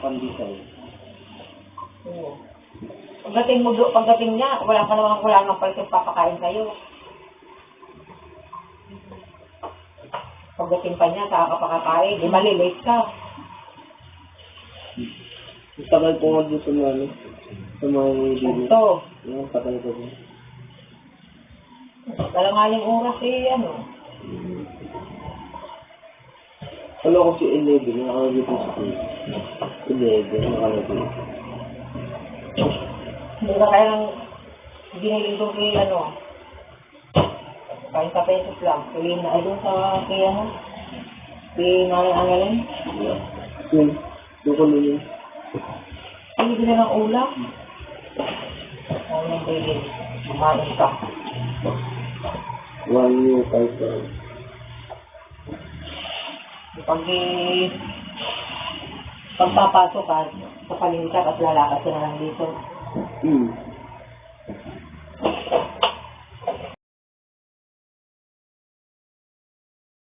pandesal. Oo. Pagdating niya, wala nang palit papakain kayo. Pagdating pa niya, saka ka pakakain, di malilate ka. Tagal ko nga doon sa mga sa mga Ito. yung tagal ko doon. Kalangaling oras ano. Wala ko si 11, nakalagay ko sa 11, nakalagay. Hindi ka kaya nang giniling ko kay kain sa pesos lang. Kaya na doon sa kay Nanay Angeline. Yeah. Doon ko nun yun. Hindi ko na ng ulam. Nang bilin. Kumain ka. 1 year, 5 years. Pagpapasok ka, sa palinta at lalakad ka na lang dito.